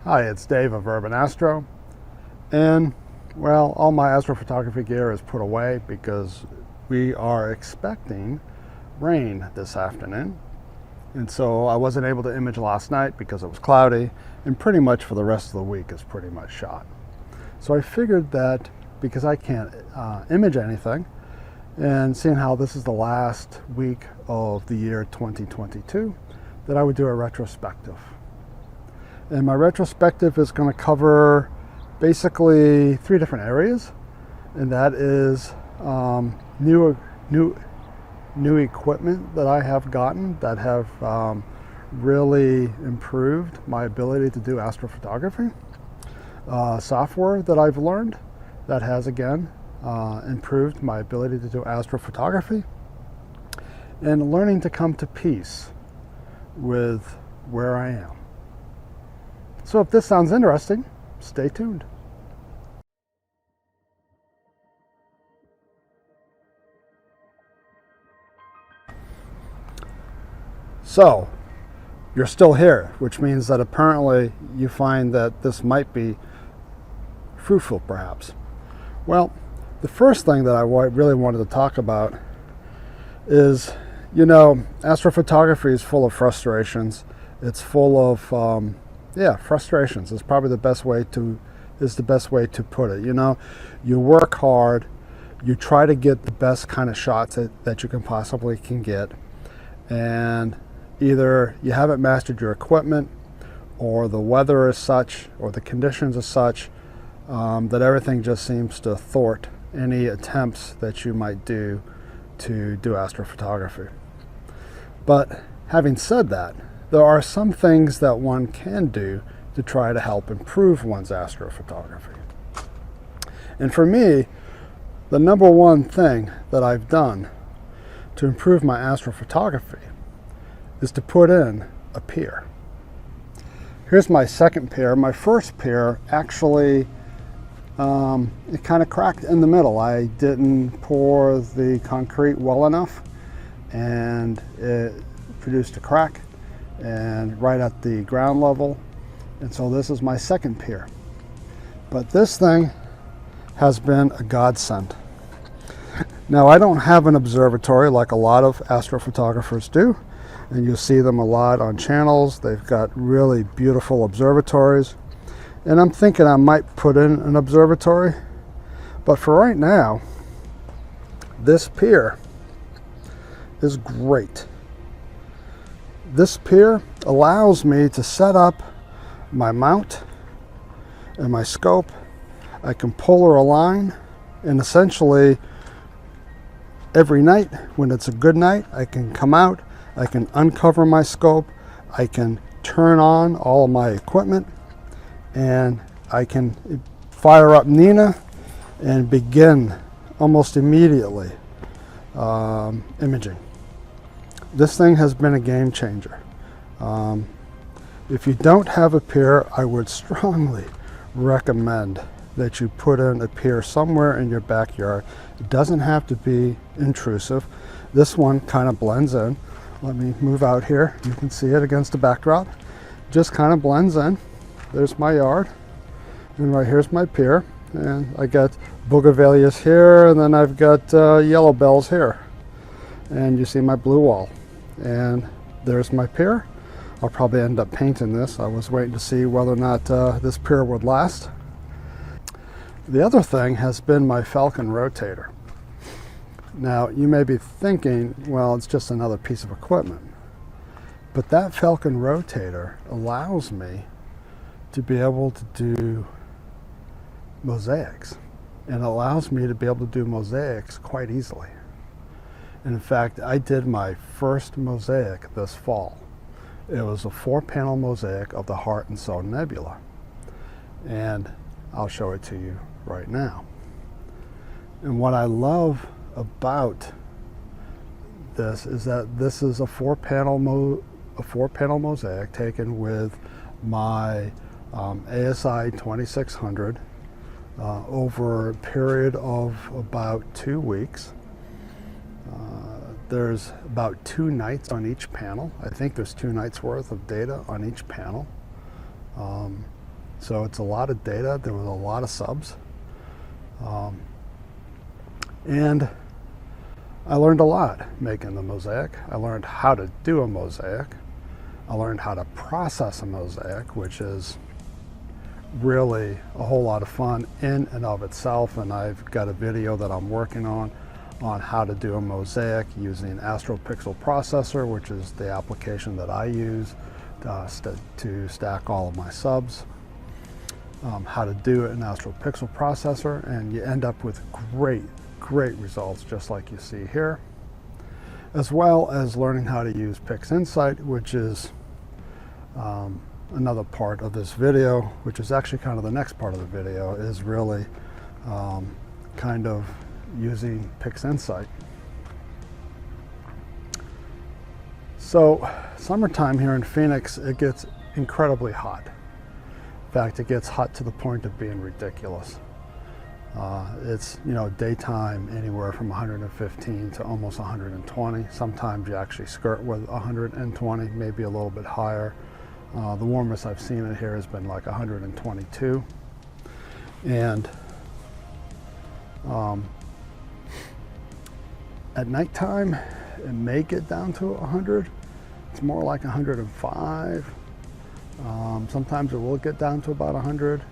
Hi, it's Dave of Urban Astro, and well, all my astrophotography gear is put away because we are expecting rain this afternoon, and so I wasn't able to image last night because it was cloudy, and pretty much for the rest of the week is pretty much shot. So I figured that because I can't image anything, and seeing how this is the last week of the year 2022, that I would do a retrospective. And my retrospective is going to cover basically 3 different areas, and that is new equipment that I have gotten that have really improved my ability to do astrophotography, software that I've learned that has again improved my ability to do astrophotography, and learning to come to peace with where I am. So if this sounds interesting, stay tuned. So you're still here, which means that apparently you find that this might be fruitful perhaps. Well, the first thing that I really wanted to talk about is, you know, astrophotography is full of frustrations. It's full of frustrations is probably the best way to put it. You know, you work hard, you try to get the best kind of shots that you can get, and either you haven't mastered your equipment, or the weather is such, or the conditions are such that everything just seems to thwart any attempts that you might do to do astrophotography. But having said that, there are some things that one can do to try to help improve one's astrophotography. And for me, the number one thing that I've done to improve my astrophotography is to put in a pier. Here's my second pier. My first pier actually, it kind of cracked in the middle. I didn't pour the concrete well enough, and it produced a crack, and right at the ground level. And so this is my second pier. But this thing has been a godsend. Now, I don't have an observatory like a lot of astrophotographers do, and you'll see them a lot on channels. They've got really beautiful observatories, and I'm thinking I might put in an observatory. But for right now, this pier is great. This pier allows me to set up my mount and my scope. I can polar align, and essentially every night when it's a good night, I can come out, I can uncover my scope, I can turn on all of my equipment, and I can fire up Nina and begin almost immediately imaging. This thing has been a game changer. If you don't have a pier, I would strongly recommend that you put in a pier somewhere in your backyard. It doesn't have to be intrusive. This one kind of blends in. Let me move out here. You can see it against the backdrop. Just kind of blends in. There's my yard, and right here's my pier. And I got bougainvilleas here, and then I've got yellow bells here. And you see my blue wall. And there's my pier. I'll probably end up painting this. I was waiting to see whether or not this pier would last. The other thing has been my Falcon Rotator. Now, you may be thinking, well, it's just another piece of equipment. But that Falcon Rotator allows me to be able to do mosaics. And allows me to be able to do mosaics quite easily. And in fact, I did my first mosaic this fall. It was a 4-panel mosaic of the Heart and Soul Nebula. And I'll show it to you right now. And what I love about this is that this is a 4-panel mosaic taken with my ASI 2600 over a period of about 2 weeks. There's about 2 nights on each panel. I think there's 2 nights worth of data on each panel. So it's a lot of data. There was a lot of subs. And I learned a lot making the mosaic. I learned how to do a mosaic. I learned how to process a mosaic, which is really a whole lot of fun in and of itself. And I've got a video that I'm working on how to do a mosaic using Astro Pixel Processor, which is the application that I use to stack all of my subs. How to do it in Astro Pixel Processor, and you end up with great results, just like you see here, as well as learning how to use Pixinsight, which is another part of this video, which is actually kind of the next part of the video, is really kind of using Pixinsight. So summertime here in Phoenix, it gets incredibly hot. In fact, it gets hot to the point of being ridiculous. It's, you know, daytime anywhere from 115 to almost 120. Sometimes you actually skirt with 120, maybe a little bit higher. The warmest I've seen it here has been like 122. And at nighttime, it may get down to 100. It's more like 105. Sometimes it will get down to about 100.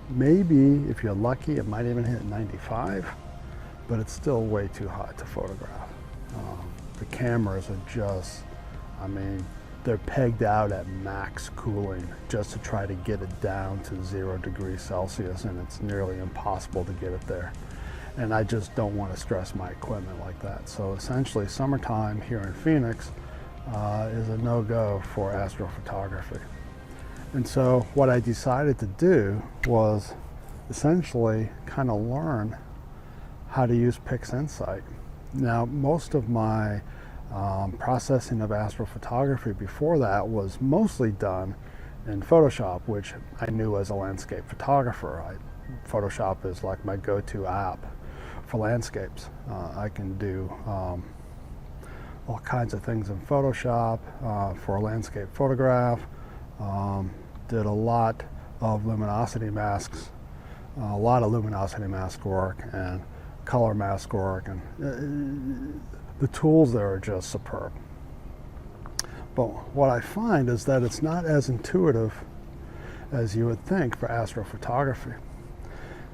Maybe, if you're lucky, it might even hit 95, but it's still way too hot to photograph. The cameras are just, I mean, they're pegged out at max cooling just to try to get it down to 0 degrees Celsius, and it's nearly impossible to get it there. And I just don't want to stress my equipment like that. So essentially, summertime here in Phoenix is a no-go for astrophotography. And so what I decided to do was essentially kind of learn how to use Pixinsight. Now, most of my processing of astrophotography before that was mostly done in Photoshop, which I knew as a landscape photographer. Photoshop is like my go-to app for landscapes. I can do all kinds of things in Photoshop for a landscape photograph. Did a lot of luminosity masks, a lot of luminosity mask work and color mask work, and the tools there are just superb. But what I find is that it's not as intuitive as you would think for astrophotography.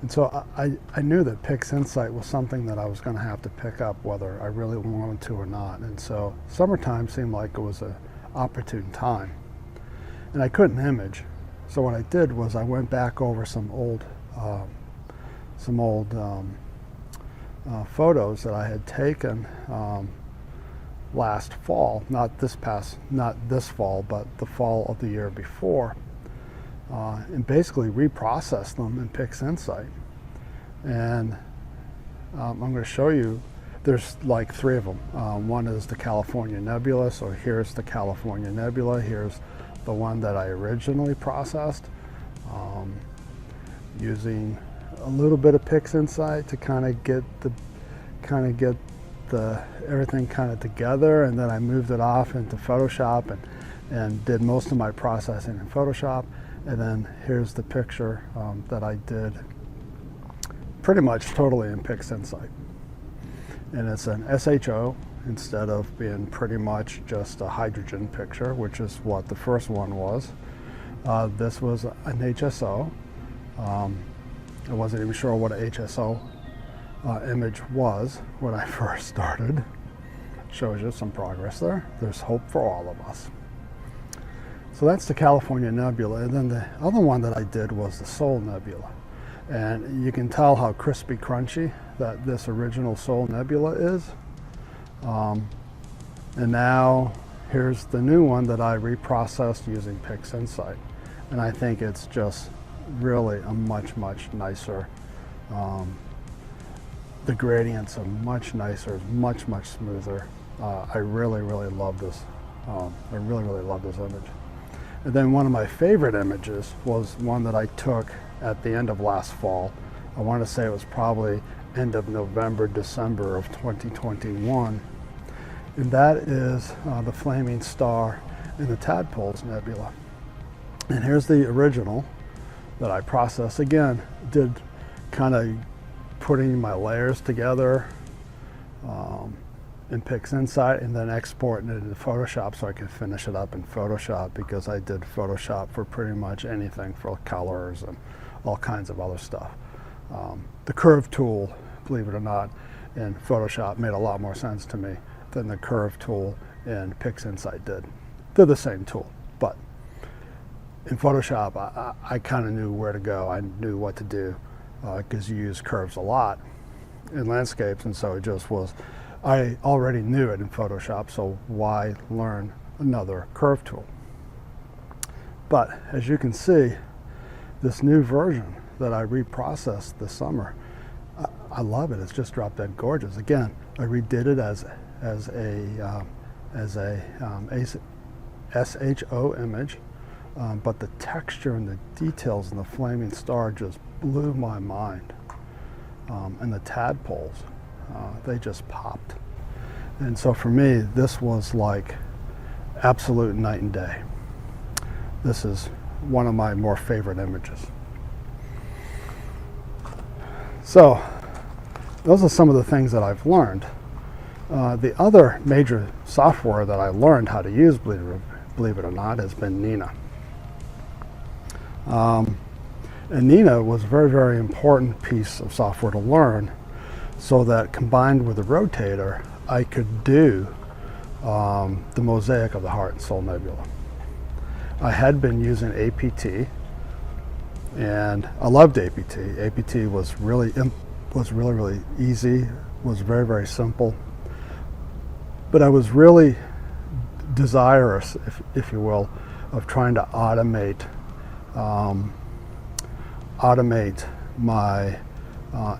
And so I knew that Pixinsight was something that I was going to have to pick up whether I really wanted to or not. And so summertime seemed like it was an opportune time. And I couldn't image. So what I did was I went back over some old photos that I had taken last fall, not this fall, but the fall of the year before, and basically reprocessed them in Pixinsight. And I'm going to show you, there's like 3 of them. One is the California Nebula, so here's the California Nebula, here's the one that I originally processed, using a little bit of Pixinsight to kind of get everything kind of together, and then I moved it off into Photoshop and did most of my processing in Photoshop. And then here's the picture that I did pretty much totally in Pixinsight. And it's an SHO instead of being pretty much just a hydrogen picture, which is what the first one was. This was an HSO. I wasn't even sure what an HSO image was when I first started. Shows you some progress there. There's hope for all of us. So that's the California Nebula. And then the other one that I did was the Sol Nebula. And you can tell how crispy crunchy that this original Sol Nebula is. And now here's the new one that I reprocessed using Pixinsight. And I think it's just really a much nicer. The gradients are much nicer, much smoother. I really love this. I really love this image. And then one of my favorite images was one that I took at the end of last fall. I want to say it was probably end of November, December of 2021. And that is the Flaming Star in the Tadpoles Nebula. And here's the original that I processed. Again, did kind of putting my layers together in Pixinsight and then exporting it into Photoshop so I could finish it up in Photoshop, because I did Photoshop for pretty much anything, for colors and all kinds of other stuff. The curve tool, believe it or not, in Photoshop made a lot more sense to me than the curve tool in Pixinsight did. They're the same tool, but in Photoshop I kind of knew where to go. I knew what to do, because you use curves a lot in landscapes, and so it just was, I already knew it in Photoshop, so why learn another curve tool? But as you can see, this new version that I reprocessed this summer, I love it. It's just drop dead gorgeous. Again, I redid it as a SHO image, but the texture and the details in the flaming star just blew my mind. And the tadpoles, they just popped. And so for me, this was like absolute night and day. This is one of my more favorite images. So those are some of the things that I've learned. The other major software that I learned how to use, believe it or not, has been Nina. And Nina was a very, very important piece of software to learn, so that combined with the Rotator, I could do the mosaic of the Heart and Soul Nebula. I had been using APT, and I loved APT. APT was really easy, was very, very simple. But I was really desirous, if you will, of trying to automate my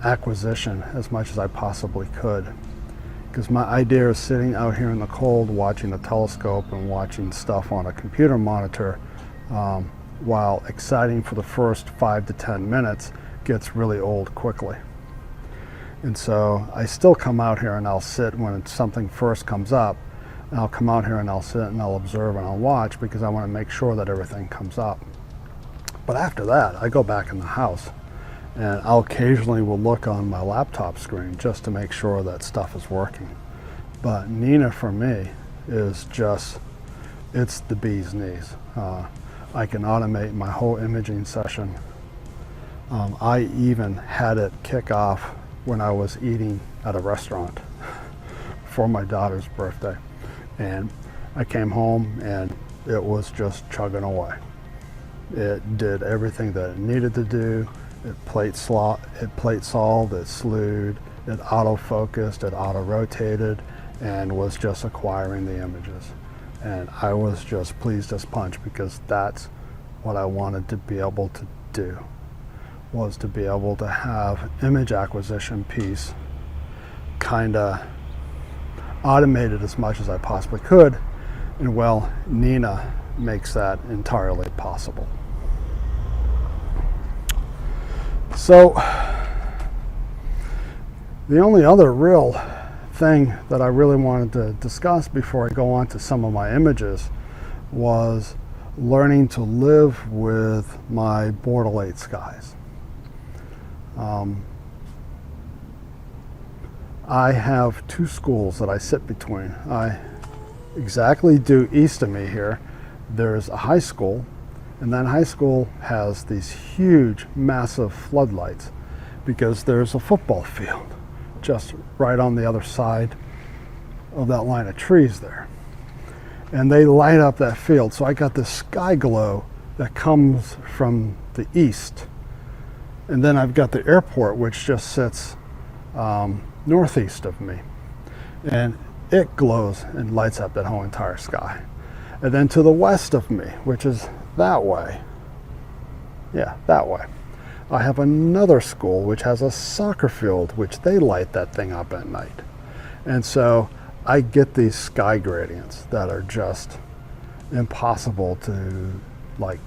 acquisition as much as I possibly could. Because my idea of sitting out here in the cold watching a telescope and watching stuff on a computer monitor, while exciting for the first 5 to 10 minutes, gets really old quickly. And so I still come out here and I'll sit when something first comes up, and I'll come out here and I'll sit and I'll observe and I'll watch, because I want to make sure that everything comes up. But after that, I go back in the house, and I'll occasionally will look on my laptop screen just to make sure that stuff is working. But Nina for me is just, it's the bee's knees. I can automate my whole imaging session. I even had it kick off when I was eating at a restaurant for my daughter's birthday. And I came home and it was just chugging away. It did everything that it needed to do. It plate solved, it slewed, it auto-focused, it auto-rotated, and was just acquiring the images. And I was just pleased as punch, because that's what I wanted to be able to do, was to be able to have image acquisition piece kind of automated as much as I possibly could. And well, Nina makes that entirely possible. So the only other real thing that I really wanted to discuss before I go on to some of my images was learning to live with my Bortle 8 skies. I have two schools that I sit between. Exactly due east of me here, there's a high school, and that high school has these huge, massive floodlights, because there's a football field just right on the other side of that line of trees there. And they light up that field. So I got this sky glow that comes from the east. And then I've got the airport, which just sits northeast of me. And it glows and lights up that whole entire sky. And then to the west of me, which is that way, that way, I have another school which has a soccer field, which they light that thing up at night. And so I get these sky gradients that are just impossible to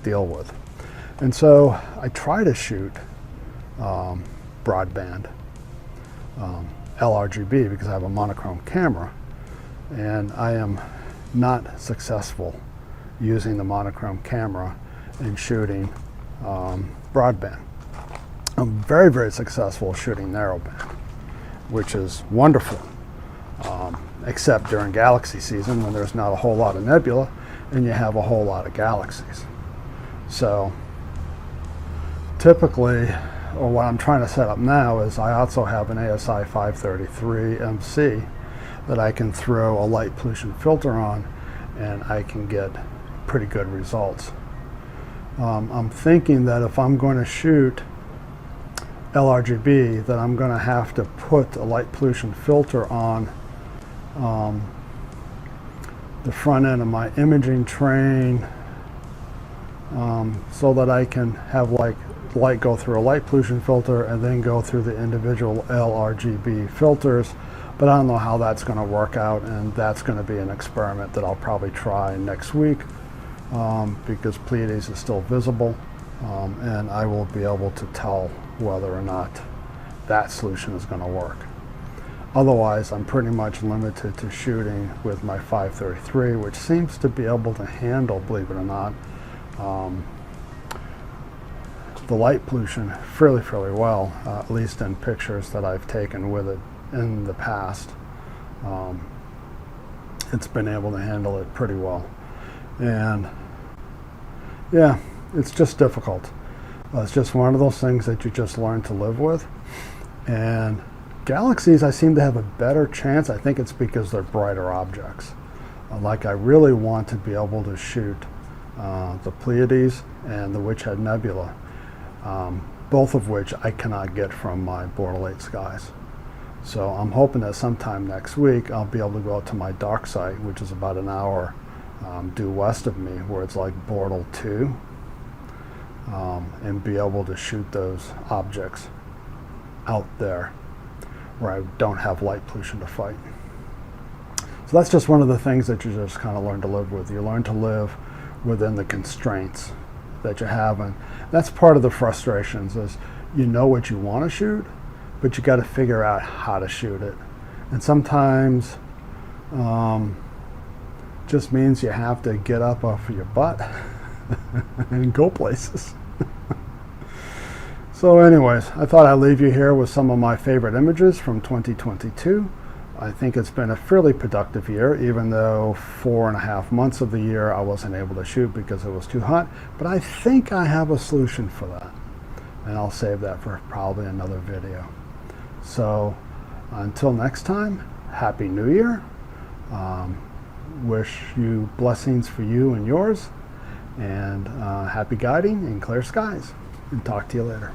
deal with. And so I try to shoot broadband LRGB, because I have a monochrome camera, and I am not successful using the monochrome camera in shooting broadband. I'm very, very successful shooting narrowband, which is wonderful, except during galaxy season when there's not a whole lot of nebula and you have a whole lot of galaxies. So typically, or what I'm trying to set up now is I also have an ASI 533 MC that I can throw a light pollution filter on, and I can get pretty good results. I'm thinking that if I'm going to shoot LRGB, that I'm going to have to put a light pollution filter on the front end of my imaging train, so that I can have light go through a light pollution filter and then go through the individual LRGB filters. But I don't know how that's going to work out, and that's going to be an experiment that I'll probably try next week, because Pleiades is still visible, and I will be able to tell whether or not that solution is going to work. Otherwise, I'm pretty much limited to shooting with my 533, which seems to be able to handle, believe it or not, the light pollution fairly well, at least in pictures that I've taken with it in the past. It's been able to handle it pretty well. And yeah, it's just difficult. It's just one of those things that you just learn to live with. And galaxies, I seem to have a better chance. I think it's because they're brighter objects. Like, I really want to be able to shoot the Pleiades and the Witch Head Nebula, both of which I cannot get from my Bortle 8 skies. So I'm hoping that sometime next week I'll be able to go out to my dark site, which is about an hour due west of me, where it's like Bortle 2, and be able to shoot those objects out there where I don't have light pollution to fight. So that's just one of the things that you just kind of learn to live with. You learn to live within the constraints that you have, and that's part of the frustrations, is you know what you want to shoot, but you got to figure out how to shoot it. And sometimes just means you have to get up off of your butt and go places. So anyways, I thought I'd leave you here with some of my favorite images from 2022. I think it's been a fairly productive year, even though 4.5 months of the year I wasn't able to shoot because it was too hot. But I think I have a solution for that, and I'll save that for probably another video. So until next time, Happy New Year. Wish you blessings for you and yours, and happy guiding and clear skies. And talk to you later.